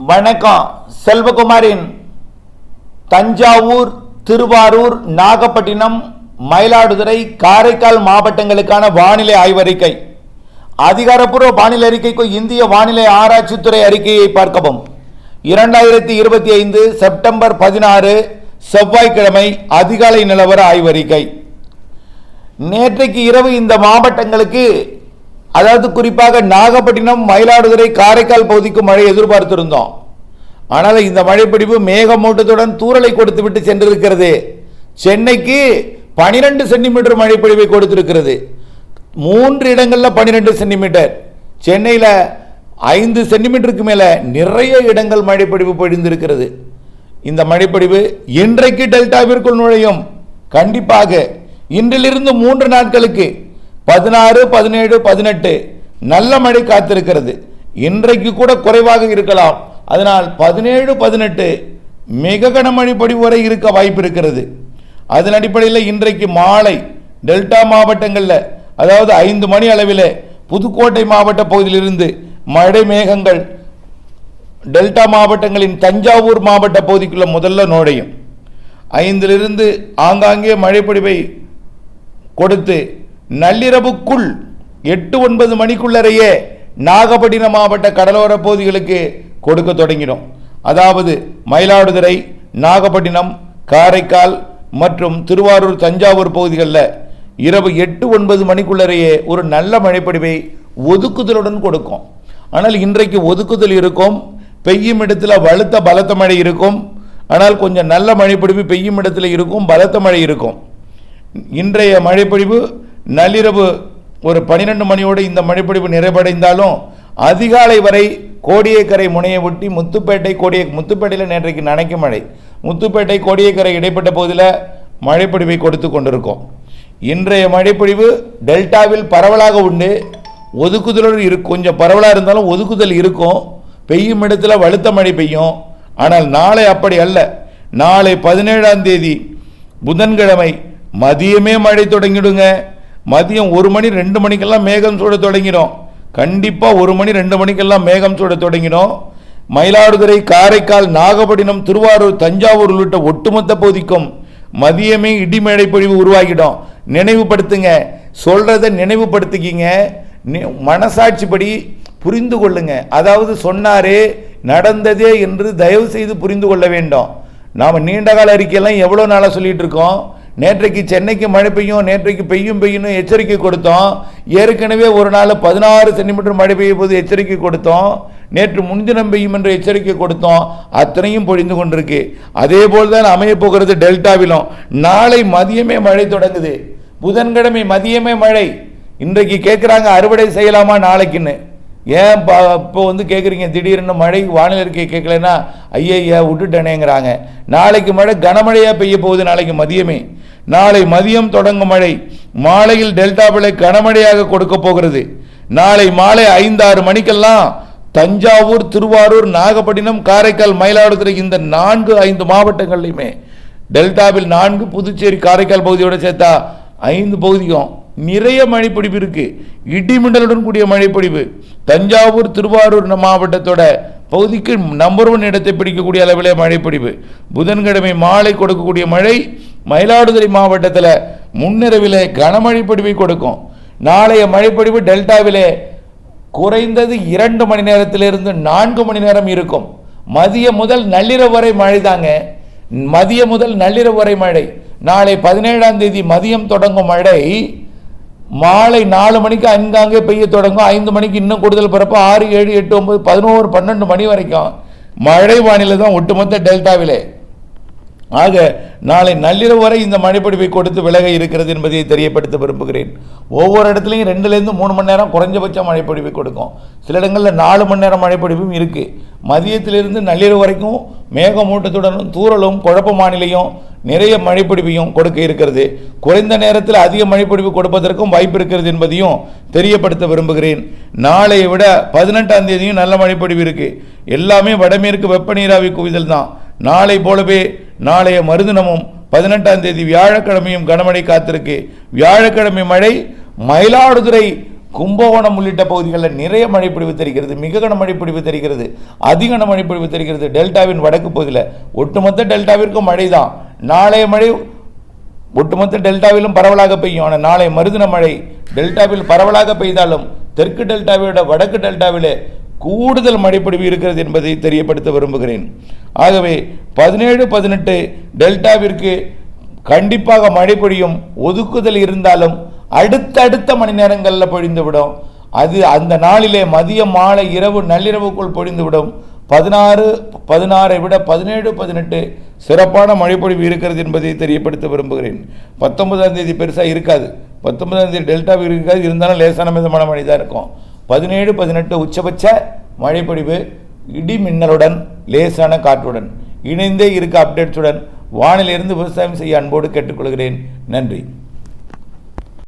வணக்கம். செல்வகுமாரின் தஞ்சாவூர், திருவாரூர், நாகப்பட்டினம், மயிலாடுதுறை, காரைக்கால் மாவட்டங்களுக்கான வானிலை ஆய்வறிக்கை. அதிகாரப்பூர்வ வானிலை அறிக்கைக்கு இந்திய வானிலை ஆராய்ச்சித்துறை அறிக்கையை பார்க்கவும். 2025 செப்டம்பர் 16 செவ்வாய்க்கிழமை அதிகாலை நிலவர ஆய்வறிக்கை. நேற்றைக்கு இரவு இந்த மாவட்டங்களுக்கு, அதாவது குறிப்பாக நாகப்பட்டினம், மயிலாடுதுறை, காரைக்கால் பகுதிக்கு மழை எதிர்பார்த்திருந்தோம். ஆனால் இந்த மழைப்பிடிப்பு மேகமூட்டத்துடன் தூறலை கொடுத்து விட்டு சென்றிருக்கிறது. சென்னைக்கு 12 சென்டிமீட்டர் மழைப்பிடிப்பை கொடுத்திருக்கிறது. 3 இடங்களில் 12 சென்டிமீட்டர். சென்னையில் 5 சென்டிமீட்டருக்கு மேலே நிறைய இடங்கள் மழைப்பிடிப்பு பொழிந்திருக்கிறது. இந்த மழைப்பிடிப்பு இன்றைக்கு டெல்டாவிற்குள் நுழையும். கண்டிப்பாக இன்றிலிருந்து 3 நாட்களுக்கு 16, 17, 18 நல்ல மழை காத்திருக்கிறது. இன்றைக்கு கூட குறைவாக இருக்கலாம். அதனால் 17, 18 மிக கனமழை பொழிவு வரை இருக்க வாய்ப்பு இருக்கிறது. அதன் அடிப்படையில் இன்றைக்கு மாலை டெல்டா மாவட்டங்களில், அதாவது 5 மணி அளவில் புதுக்கோட்டை மாவட்ட பகுதியிலிருந்து மழை மேகங்கள் டெல்டா மாவட்டங்களின் தஞ்சாவூர் மாவட்ட பகுதிக்குள்ள முதல்ல நுழையும். 5லிருந்து ஆங்காங்கே மழைப்பொழிவை கொடுத்து நள்ளிரவுக்குள் 8-9 மணிக்குள்ளரையே நாகப்பட்டினம் மாவட்ட கடலோர பகுதிகளுக்கு கொடுக்க தொடங்கிடும். அதாவது மயிலாடுதுறை, நாகப்பட்டினம், காரைக்கால் மற்றும் திருவாரூர், தஞ்சாவூர் பகுதிகளில் இரவு 8-9 மணிக்குள்ளரையே ஒரு நல்ல மழைப்பொழிவை ஒதுக்குதலுடன் கொடுக்கும். ஆனால் இன்றைக்கு ஒதுக்குதல் இருக்கும். பெய்யும் இடத்துல பலத்த மழை இருக்கும். ஆனால் கொஞ்சம் நல்ல மழைப்பொழிவு பெய்யும் இடத்துல இருக்கும், பலத்த மழை இருக்கும். இன்றைய மழைப்பொழிவு நள்ளிரவு ஒரு 12 மணியோடு இந்த மழைப்பொழிவு நிறைவடைந்தாலும் அதிகாலை வரை கோடியக்கரை முனையை ஒட்டி முத்துப்பேட்டையில் நேற்றைக்கு நனைக்கும் மழை, முத்துப்பேட்டை கோடியக்கரை இடைப்பட்ட பகுதியில் மழைப்பொழிவை கொடுத்து கொண்டிருக்கும். இன்றைய மழைப்பொழிவு டெல்டாவில் பரவலாக உண்டு. ஒதுக்குதலோடு இருக்கும். கொஞ்சம் பரவலாக இருந்தாலும் ஒதுக்குதல் இருக்கும். பெய்யும் இடத்துல வலுத்த மழை பெய்யும். ஆனால் நாளை அப்படி அல்ல. நாளை 17ஆம் தேதி புதன்கிழமை மதியமே மழை தொடங்கிடுங்க. மதியம் 1 மணி 2 மணிக்கெல்லாம் மேகம் சூட தொடங்கிடும். கண்டிப்பாக 1 மணி 2 மணிக்கெல்லாம் மேகம் சூட தொடங்கிடும். மயிலாடுதுறை, காரைக்கால், நாகப்பட்டினம், திருவாரூர், தஞ்சாவூர் உள்ளிட்ட ஒட்டுமொத்த பகுதிக்கும் மதியமே இடிமழை பொழிவு உருவாகிடும். நினைவுபடுத்துங்க, சொல்றதை நினைவுபடுத்திக்கிங்க, மனசாட்சிப்படி புரிந்து கொள்ளுங்க. அதாவது சொன்னாரே நடந்ததே என்று தயவு செய்து புரிந்து கொள்ள வேண்டும். நாம் நீண்டகால அறிக்கையெல்லாம் எவ்வளோ நாளாக சொல்லிட்டு இருக்கோம். நேற்றைக்கு சென்னைக்கு மழை பெய்யும், நேற்றைக்கு பெய்யும் எச்சரிக்கை கொடுத்தோம். ஏற்கனவே ஒரு நாள் 16 சென்டிமீட்டர் மழை பெய்ய போது எச்சரிக்கை கொடுத்தோம். நேற்று முன்தினம் பெய்யும் என்று எச்சரிக்கை கொடுத்தோம். அத்தனையும் பொழிந்து கொண்டிருக்கு. அதே போல் தான் அமைய போகிறது டெல்டாவிலும். நாளை மதியமே மழை தொடங்குது. புதன்கிழமை மதியமே மழை. இன்றைக்கு கேட்குறாங்க அறுவடை செய்யலாமா நாளைக்குன்னு. ஏன் இப்போ கேட்குறீங்க திடீர்னு மழை வானிலை இருக்கை கேட்கலன்னா ஐயா விட்டுட்டேனேங்கிறாங்க. நாளைக்கு மழை கனமழையாக பெய்ய போகுது. நாளைக்கு மதியமே, நாளை மதியம் தொடங்கும் மழை மாலையில் டெல்டாவில் கனமழையாக கொடுக்க போகிறது. நாளை மாலை 5-6 மணிக்கெல்லாம் தஞ்சாவூர், திருவாரூர், நாகப்பட்டினம், காரைக்கால், மயிலாடுதுறை இந்த 4-5 மாவட்டங்கள்லையுமே டெல்டாவில் 4, புதுச்சேரி, காரைக்கால் பகுதியோடு சேர்த்தா 5 பகுதியும் நிறைய மழைப்பொழிவு இருக்கு. இடிமின்னலுடன் கூடிய மழைப்பொழிவு. தஞ்சாவூர், திருவாரூர் மாவட்டத்தோட பகுதிக்கு நம்பர் 1 இடத்தை பிடிக்கக்கூடிய அளவிலே மழைப்பொழிவு. புதன்கிழமை மாலை கொடுக்கக்கூடிய மழை மயிலாடுதுறை மாவட்டத்தில் முன்னிரவிலே கனமழை பொழிவை கொடுக்கும். நாளைய மழைப்பொழிவு டெல்டாவிலே குறைந்தது 2 மணி நேரத்திலிருந்து 4 மணி நேரம் இருக்கும். மதியம் முதல் நள்ளிரவு வரை மழை தாங்க. மதியம் முதல் நள்ளிரவு வரை மழை. நாளை 17ஆம் தேதி மதியம் தொடங்கும் மழை மாலை 4 மணிக்கு அங்காங்கே பெய்ய தொடங்கும். 5 மணிக்கு இன்னும் கூடுதல் பிறப்பு 6, 7, 8, 9, 11, 12 மணி வரைக்கும் மழை வானிலை தான் ஒட்டுமொத்த டெல்டாவிலே. ஆக நாளை நள்ளிரவு வரை இந்த மழைப்பொழிவை கொடுத்து விலக இருக்கிறது என்பதை தெரியப்படுத்த விரும்புகிறேன். ஒவ்வொரு இடத்துலையும் 2லேருந்து 3 மணி நேரம் குறைஞ்சபட்ச மழைப்பொழிவை கொடுக்கும். சில இடங்களில் 4 மணி நேரம் மழைப்பொழிவும் இருக்குது. மதியத்திலிருந்து நள்ளிரவு வரைக்கும் மேகமூட்டத்துடனும் தூறலும் குழப்ப வானிலையும் நிறைய மழைப்பொழிவையும் கொடுக்க இருக்கிறது. குறைந்த நேரத்தில் அதிக மழைப்பொழிவு கொடுப்பதற்கும் வாய்ப்பு இருக்கிறது என்பதையும் தெரியப்படுத்த விரும்புகிறேன். நாளை விட 18ஆம் தேதியும் நல்ல மழைப்பொழிவு இருக்குது. எல்லாமே வடமேற்கு வெப்பநீராவி குவிதல் தான். நாளை போலவே நாளைய மறுதினமும் 18ஆம் தேதி வியாழக்கிழமையும் கனமழை காத்திருக்கு. வியாழக்கிழமை மழை மயிலாடுதுறை கும்பகோணம் உள்ளிட்ட பகுதிகளில் நிறைய மழைப்பொழிவு தெரிகிறது, மிக கனமழை பொழிவு தெரிகிறது, அதிக கனமழை பொழிவு தெரிகிறது. டெல்டாவின் வடக்கு பகுதியில் ஒட்டுமொத்த டெல்டாவிற்கும் மழை தான். நாளைய மழை ஒட்டுமொத்த டெல்டாவிலும் பரவலாக பெய்யும். ஆனால் நாளை மறுதின மழை டெல்டாவில் பரவலாக பெய்தாலும் தெற்கு டெல்டாவிட வடக்கு டெல்டாவிலே கூடுதல் மழைப்பொழிவு இருக்கிறது என்பதை தெரியப்படுத்த விரும்புகிறேன். ஆகவே 17, 18 டெல்டாவிற்கு கண்டிப்பாக மழை பொழியும். ஒதுக்குதல் இருந்தாலும் அடுத்தடுத்த மணி நேரங்களில் பொழிந்துவிடும். அது அந்த நாளிலே மதியம், மாலை, இரவு, நள்ளிரவுக்குள் பொழிந்துவிடும். 16 விட 17, 18 சிறப்பான மழைப்பொழிவு இருக்கிறது என்பதை தெரியப்படுத்த விரும்புகிறேன். 19ஆம் தேதி பெருசாக இருக்காது. 19ஆம் தேதி டெல்டாவில் இருக்காது, இருந்தாலும் லேசான மிதமான மழை தான் இருக்கும். 17, 18 உச்சபட்ச மழைப்பொழிவு இடி மின்னலுடன் லேசான காற்றுடன் இணைந்தே இருக்க அப்டேட்ஸுடன் வானிலிருந்து விவசாயம் செய்ய அன்போடு கேட்டுக்கொள்கிறேன். நன்றி.